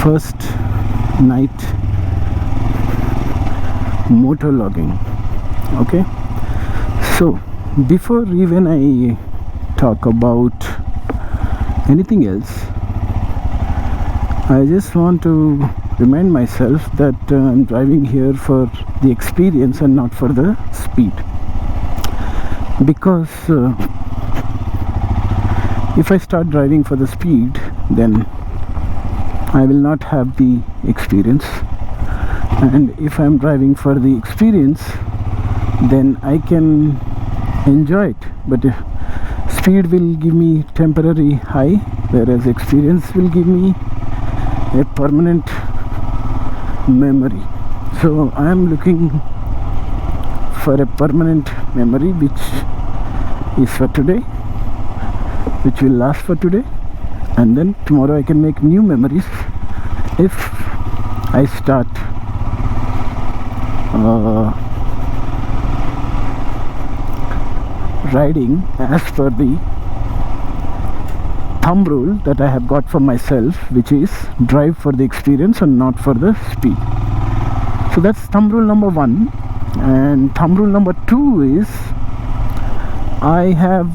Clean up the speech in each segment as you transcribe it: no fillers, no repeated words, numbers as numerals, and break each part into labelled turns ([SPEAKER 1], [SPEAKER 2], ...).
[SPEAKER 1] first night motor logging. Okay, so before even I talk about anything else, I just want to remind myself that I'm driving here for the experience and not for the speed, because if I start driving for the speed, then I will not have the experience, and if I'm driving for the experience, then I can enjoy it. But speed will give me temporary high, whereas experience will give me a permanent memory. So I am looking for a permanent memory which is for today, which will last for today, and then tomorrow I can make new memories if I start riding as per the thumb rule that I have got for myself, which is drive for the experience and not for the speed. So that's thumb rule number 1. And thumb rule number 2 is I have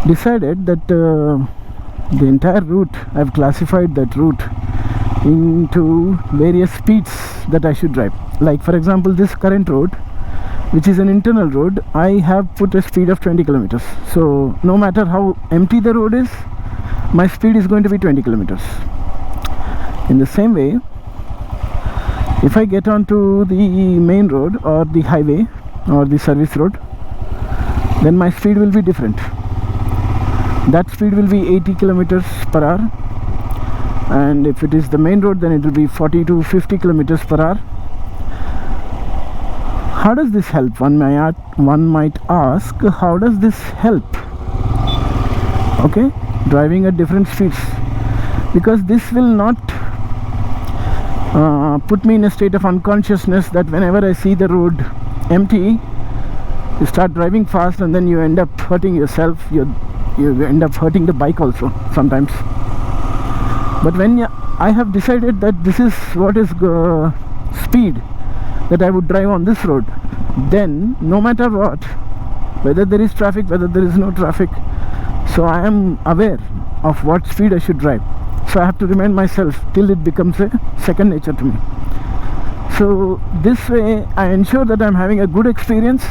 [SPEAKER 1] decided that the entire route, I've classified that route into various speeds that I should drive. Like for example, this current road, which is an internal road, I have put a speed of 20 kilometers. So no matter how empty the road is, my speed is going to be 20 kilometers. In the same way, if I get onto the main road or the highway or the service road, then my speed will be different. That speed will be 80 kilometers per hour, and if it is the main road, then it will be 40 to 50 kilometers per hour. How does this help? One might ask, how does this help? Okay, driving at different speeds, because this will not put me in a state of unconsciousness that whenever I see the road empty, you start driving fast and then you end up hurting yourself. You end up hurting the bike also sometimes. But when I have decided that this is what is speed that I would drive on this road, then no matter what, whether there is traffic, whether there is no traffic, so I am aware of what speed I should drive. So I have to remind myself till it becomes a second nature to me. So this way I ensure that I am having a good experience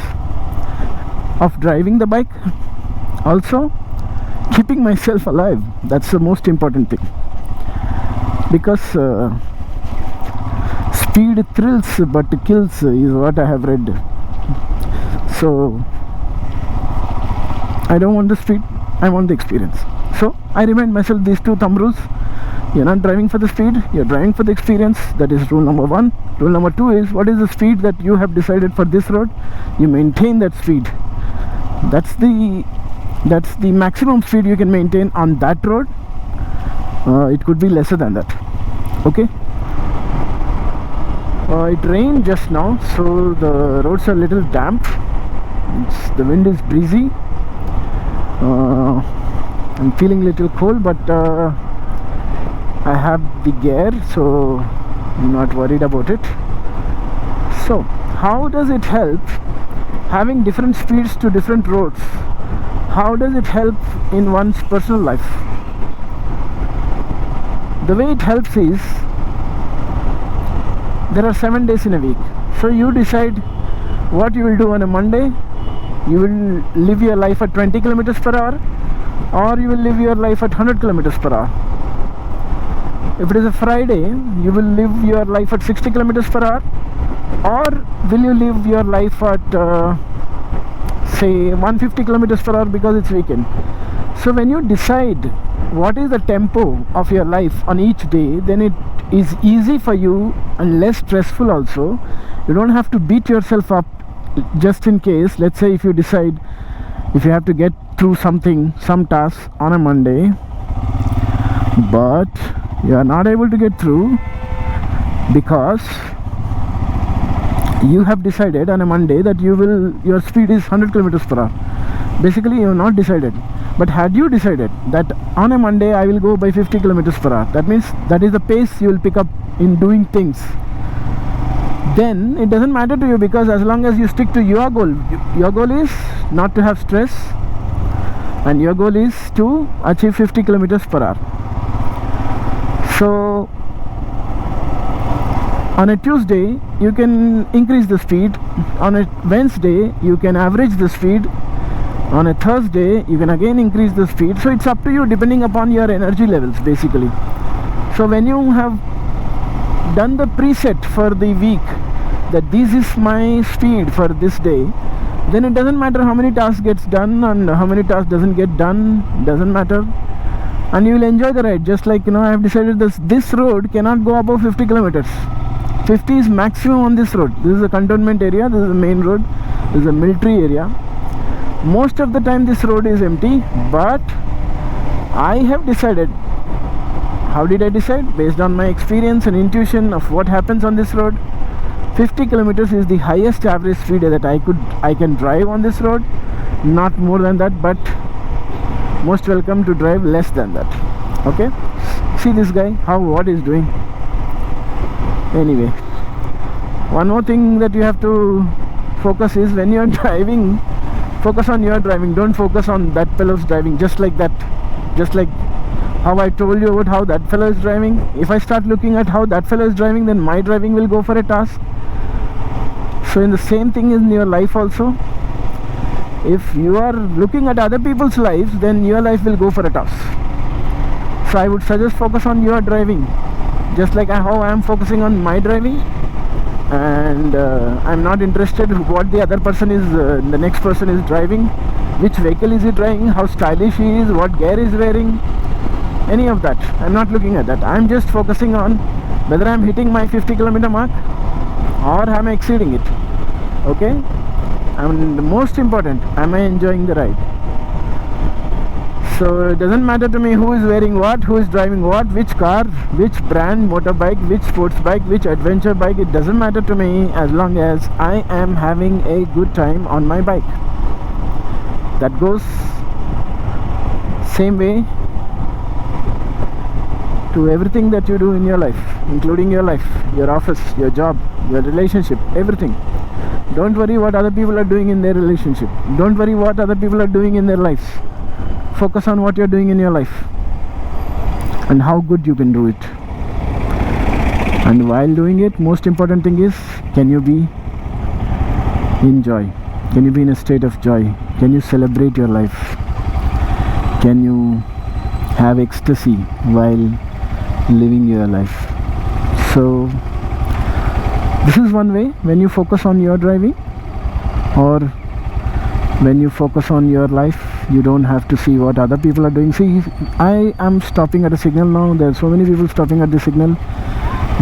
[SPEAKER 1] of driving the bike, also keeping myself alive. That's the most important thing, because speed thrills but kills is what I have read. So I don't want the speed, I want the experience. So I remind myself these two thumb rules. You're not driving for the speed, you're driving for the experience. That is rule number 1. Rule number 2 is, what is the speed that you have decided for this road? You maintain that speed. That's the maximum speed you can maintain on that road. It could be lesser than that. Okay. It rained just now, so the roads are a little damp. The wind is breezy. I'm feeling a little cold, but I have the gear, so I'm not worried about it. So how does it help having different speeds to different roads? How does it help in one's personal life? The way it helps is, there are 7 days in a week. So you decide what you will do on a Monday. You will live your life at 20 kilometers per hour, or you will live your life at 100 kilometers per hour. If it is a Friday, you will live your life at 60 kilometers per hour, or will you live your life at say 150 kilometers per hour because it's weekend. So when you decide what is the tempo of your life on each day, then it is easy for you and less stressful also. You don't have to beat yourself up just in case. Let's say if you decide, if you have to get through some task on a Monday, but you are not able to get through because you have decided on a Monday that your speed is 100 kilometers per hour. Basically you have not decided, But had you decided that on a Monday I will go by 50 kilometers per hour, that means that is the pace you will pick up in doing things, then it doesn't matter to you, because as long as you stick to your goal is not to have stress, and your goal is to achieve 50 kilometers per hour. So on a Tuesday you can increase the speed, on a Wednesday you can average the speed, on a Thursday you can again increase the speed. So it's up to you, depending upon your energy levels basically. So when you have done the preset for the week, that this is my speed for this day, then it doesn't matter how many tasks gets done and how many tasks doesn't get done, doesn't matter, and you will enjoy the ride. Just like, I have decided this road cannot go above 50 kilometers. 50 is maximum on this road. This is a cantonment area, this is the main road, this is a military area. Most of the time this road is empty, but I have decided. How did I decide? Based on my experience and intuition of what happens on this road. 50 kilometers is the highest average speed that I can drive on this road, not more than that, but most welcome to drive less than that. Okay, see this guy, what he's doing. Anyway, one more thing that you have to focus is, when you're driving, focus on your driving, don't focus on that fellow's driving. Just like how I told you about how that fellow is driving. If I start looking at how that fellow is driving, then my driving will go for a toss. So in the same thing in your life also, if you are looking at other people's lives, then your life will go for a toss. So I would suggest focus on your driving, just like how I am focusing on my driving. And I'm not interested what the other person is, the next person is driving, which vehicle is he driving, how stylish he is, what gear is wearing, any of that. I'm not looking at that. I'm just focusing on whether I'm hitting my 50 kilometer mark or am I exceeding it. Okay, and the most important, am I enjoying the ride? So it doesn't matter to me who is wearing what, who is driving what, which car, which brand motorbike, which sports bike, which adventure bike. It doesn't matter to me as long as I am having a good time on my bike. That goes same way to everything that you do in your life, including your life, your office, your job, your relationship, everything. Don't worry what other people are doing in their relationship. Don't worry what other people are doing in their lives. Focus on what you're doing in your life and how good you can do it. And while doing it, most important thing is, can you be in joy? Can you be in a state of joy? Can you celebrate your life? Can you have ecstasy while living your life? So this is one way, when you focus on your driving, or when you focus on your life, you don't have to see what other people are doing. See, I am stopping at a signal now. There are so many people stopping at the signal,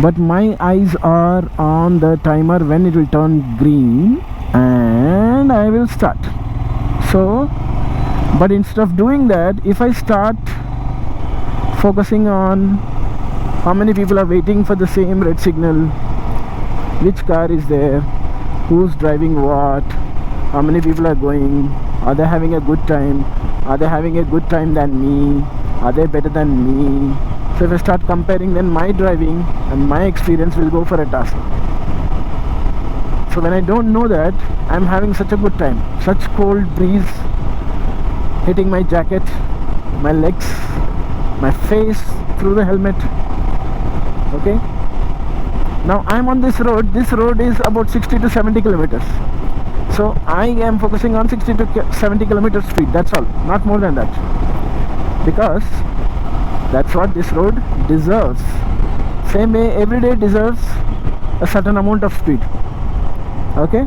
[SPEAKER 1] but my eyes are on the timer when it will turn green and I will start. So, but instead of doing that, if I start focusing on how many people are waiting for the same red signal, which car is there, who's driving what, how many people are going, are they having a good time, are they having a good time than me, are they better than me. So if I start comparing, then my driving and my experience will go for a task. So when I don't know that, I'm having such a good time, such cold breeze hitting my jacket, my legs, my face through the helmet. Okay, now I'm on this road. This road is about 60 to 70 kilometers. So I am focusing on 60 to 70 kilometers speed, that's all, not more than that, because that's what this road deserves. Same way every day deserves a certain amount of speed. Okay,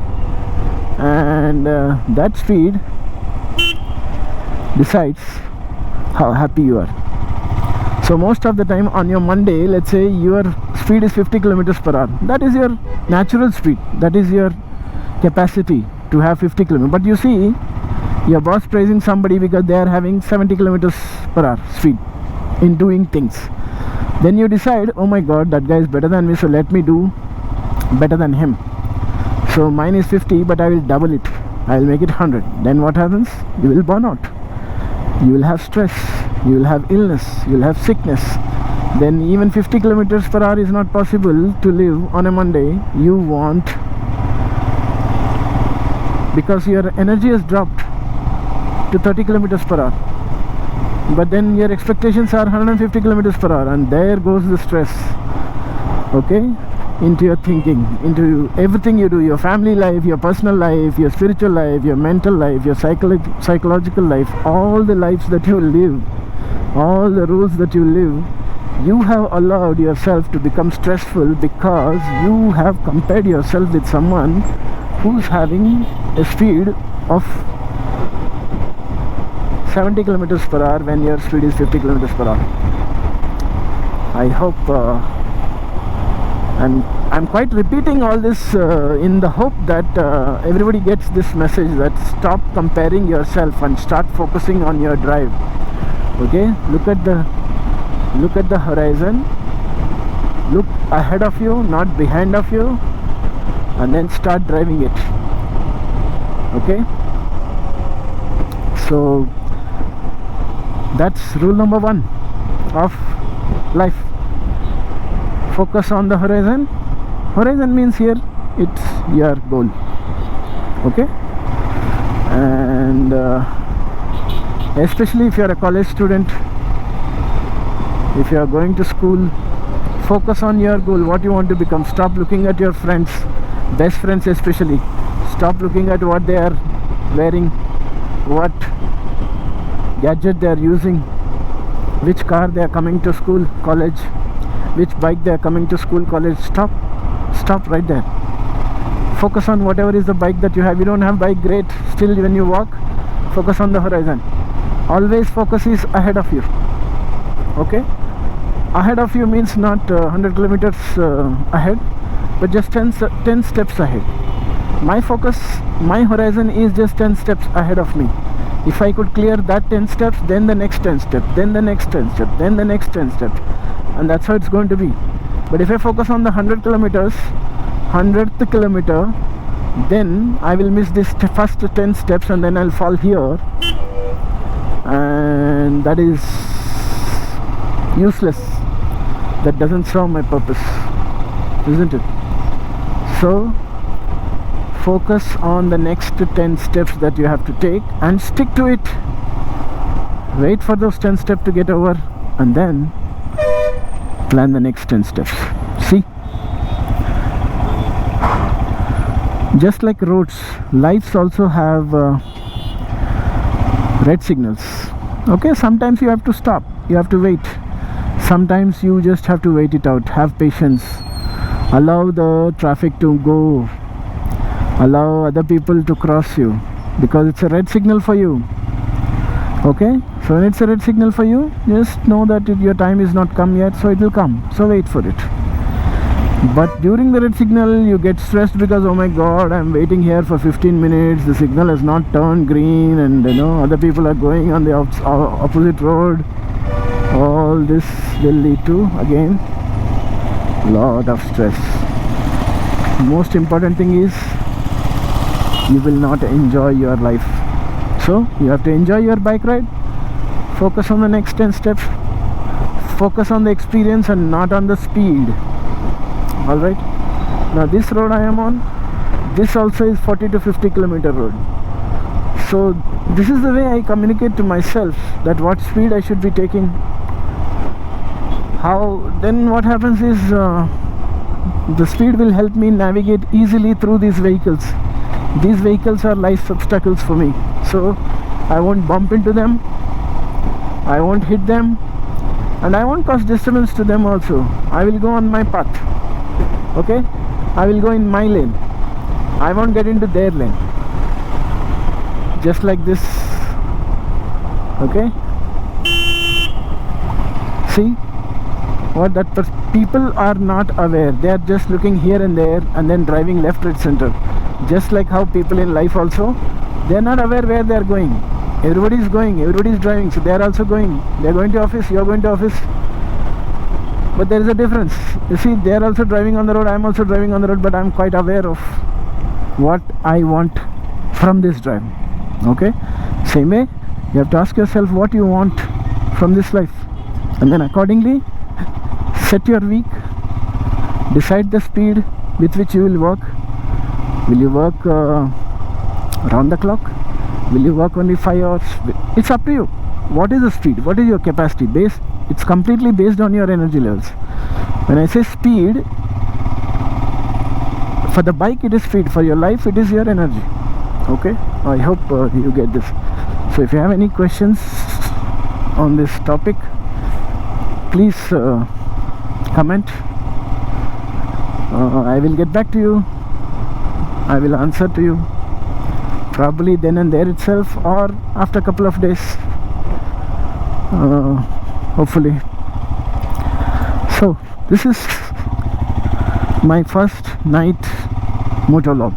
[SPEAKER 1] and that speed decides how happy you are. So most of the time on your Monday, let's say your speed is 50 kilometers per hour. That is your natural speed, that is your capacity to have 50 kilometers. But you see your boss praising somebody because they are having 70 kilometers per hour speed in doing things. Then you decide, oh my god, that guy is better than me, so let me do better than him. So mine is 50, but I will double it, I will make it 100. Then what happens? You will burn out. you will have stress, you will have illness, you will have sickness. Then even 50 kilometers per hour is not possible to live on a Monday. You want, because your energy has dropped to 30 kilometers per hour, but then your expectations are 150 kilometers per hour, and there goes the stress, okay, into your thinking, into everything you do, your family life, your personal life, your spiritual life, your mental life, your psychological life, all the lives that you live, all the rules that you live. You have allowed yourself to become stressful because you have compared yourself with someone who's having a speed of 70 kilometers per hour when your speed is 50 kilometers per hour. I hope I'm quite repeating all this in the hope that everybody gets this message, that stop comparing yourself and start focusing on your drive. Okay, look at the horizon, look ahead of you, not behind of you, and then start driving it. Okay, so that's rule number 1 of life. Focus on the horizon. Horizon means here it's your goal. Okay, and especially if you're a college student, if you are going to school, focus on your goal, what you want to become. Stop looking at your friends, best friends especially. Stop looking at what they are wearing, what gadget they are using, which car they are coming to school, college, which bike they are coming to school, college. Stop right there. Focus on whatever is the bike that you have. You don't have bike, great, still when you walk, focus on the horizon. Always focus is ahead of you. Okay, ahead of you means not 100 kilometers ahead, but just 10 steps ahead. My focus, my horizon is just 10 steps ahead of me. If I could clear that 10 steps, then the next 10 steps, then the next 10 steps, then the next 10 steps, and that's how it's going to be. But if I focus on the 100 kilometers, 100th kilometer, then I will miss this first 10 steps and then I'll fall here, and that is useless. That doesn't serve my purpose, isn't it? So focus on the next 10 steps that you have to take and stick to it. Wait for those 10 steps to get over and then plan the next 10 steps. See, just like roads, lights also have red signals. Okay, sometimes you have to stop, you have to wait. Sometimes you just have to wait it out. Have patience, allow the traffic to go, allow other people to cross you, because it's a red signal for you. Okay, so when it's a red signal for you, just know that your time is not come yet, so it will come, so wait for it. But during the red signal you get stressed because, oh my god, I'm waiting here for 15 minutes, the signal has not turned green, and other people are going on the opposite road. All this will lead to, again, lot of stress. Most important thing is you will not enjoy your life. So you have to enjoy your bike ride. Focus on the next 10 steps. Focus on the experience and not on the speed. Alright, now this road I am on, this also is 40 to 50 kilometer road. So this is the way I communicate to myself that what speed I should be taking. How then what happens is the speed will help me navigate easily through these vehicles. These vehicles are life obstacles for me, so I won't bump into them, I won't hit them, and I won't cause disturbance to them also. I will go on my path. Okay, I will go in my lane, I won't get into their lane, just like this. Okay, see what that people are not aware. They are just looking here and there and then driving left, right, center. Just like how people in life also, they are not aware where they are going. Everybody is going, everybody is driving, so they are also going. They are going to office, you are going to office, but there is a difference. You see, they are also driving on the road, I am also driving on the road, but I am quite aware of what I want from this drive. Okay, same way You have to ask yourself what you want from this life, and then accordingly set your week, decide the speed with which you will work. Will you work round the clock? Will you work only 5 hours? It's up to you. What is the speed? What is your capacity? It's completely based on your energy levels. When I say speed, for the bike it is speed, for your life it is your energy. Okay, I hope you get this. So if you have any questions on this topic, please comment. I will get back to you. I will answer to you, probably then and there itself, or after a couple of days, hopefully. So this is my first night moto log.